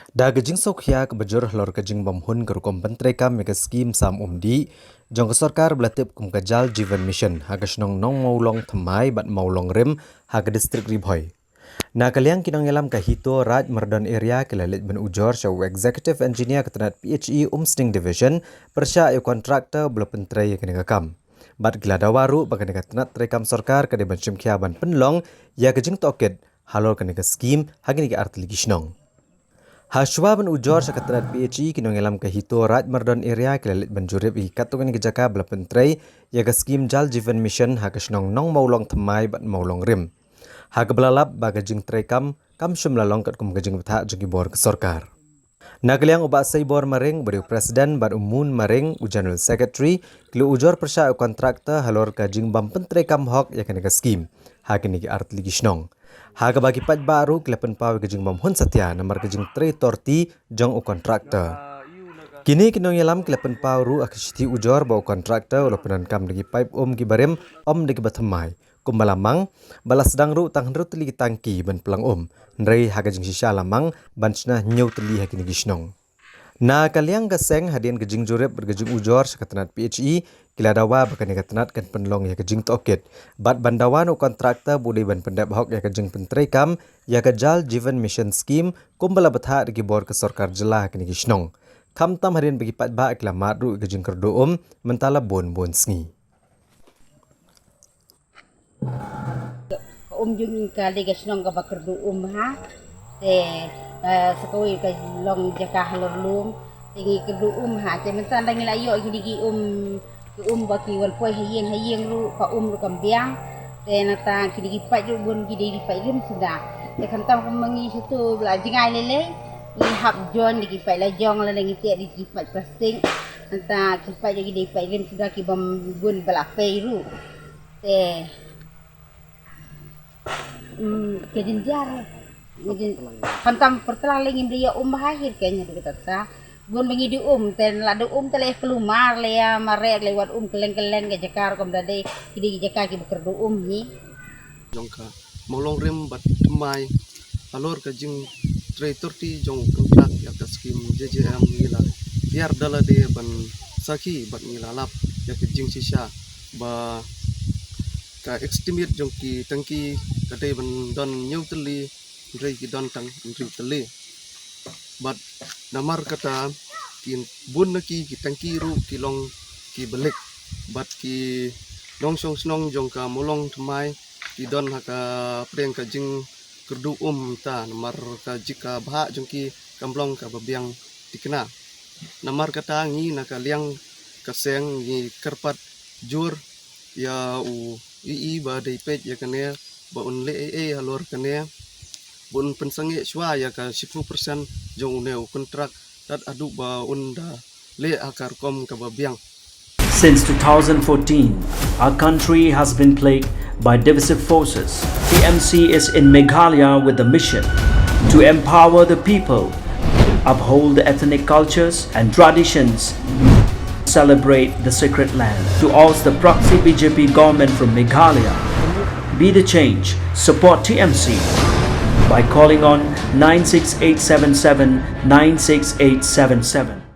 Da gajing sokya ke bajur lor gajing bamhun kerukom pentreka mega skim sam umdi jong sarkar belatip kum kajal Jivan Mission hagas nong maulong thamai bat maulong rim haga distrik Ribhoi. Na kaliang kinong yalam kahito Raj Mardon area kelalit ben ujor shaw executive engineer ketenat PHE Umsting Division persya e kontraktor bela pentrei kena kam. Bat gelada waru bagan ketenat trekam sarkar kade ban chimkia ban penlong ya gajing toket halor kena skim hagini ke artli gisnong. Hashwa ban ujor sa katrat PHE kinong ilam kahito Raj Mardon area kelalit banjurib ikatungan gejaka bela pentrei yaga skim Jal Jivan Mission hagas nong maulong thamai bat maulong rim. Haga belalap baga jing trekam kam shumlalong kat kum gajing betha jagi bor ke sarkar. Nagaliang uba sai bor maring bari presiden bat umun maring general secretary kilo ujor persya kontraktor halor gajing bam pentrekam hok yakan ga skim. Haga ni artli gisnong. Haga bagi pat baru kelapan pawe gajing bam hun satya namar gajing tre torti jong u kontraktor. Kini kinong yalam kelapan pauru akishiti ujor bau kontraktor ulapanan kam dagi pipe gi barem dagi bathamai. Kumbalamang balas sedang ru tang ru teli tangki ban pelang nrei haga jing shisha lamang banchna nyau teli hakini gisnong. Na kaliang gaseng hadian gajing jurep bergajing ujor sakatanat PHE kiladawa bakan katanat kan penlong ya gajing toket bat bandawan u kontraktor budai ban pendap hok ya gajing pentrekam ya Jal Jivan Mission scheme kumbala betha dagi bor ke sarkar jelah hakini gisnong. Kamtam hadian bagi pat ba klamat ru gajing kerdo mentala bon sngi. Jung kali gasnong ka bakerdu ha te sakawi ka long jaka halor lum tingi kerdu ha te mentan dangi layo gidi baki wan poi hayeng ru pa ru kambiang te nata gidi pat ru bun gidi pat lim sudah te kantam kumangi situ bela jingai lele ni hab jon di pat la jong la dangi te di pat plastik nata kipat gidi pat lim sudah ki bam bun bela pei ru te kejenjar kantam pertelang lagi dia bahir kayaknya dekat ta bun mengi di ten ladu teleh kelumar le mare lewat keleng-keleng ke jakar kom dade kidi jakar ki bekerdu hi jongka molong rim bat mai alor ka jing tre torti jong kontrak ya ka skim JJM ngila biar dala de ban saki bat ngilalap ya ka jing sisa ba ka estimate jong ki tangki kadai ban don nyau teli rei ki don tang rei teli but namar kata kin bun ki tangki ru ki long ki belik but ki long song snong jong ka molong thamai ki don haka preng ka jing kerdu ta namar ka jika bha jong ki kamblong ka babiang tikna namar kata ngi naka liang kaseng ngi kerpat jur ya u ii ba dai pet ya kane ba un le halor kane bun pensange shwa ya ka 10% jong ne kontrak tat adu ba unda le akar kom ka babiang. Since 2014, our country has been plagued by divisive forces. TMC is in Meghalaya with the mission to empower the people, uphold the ethnic cultures and traditions, celebrate the sacred land. To oust the proxy BJP government from Meghalaya, be the change, support TMC by calling on 96877 96877.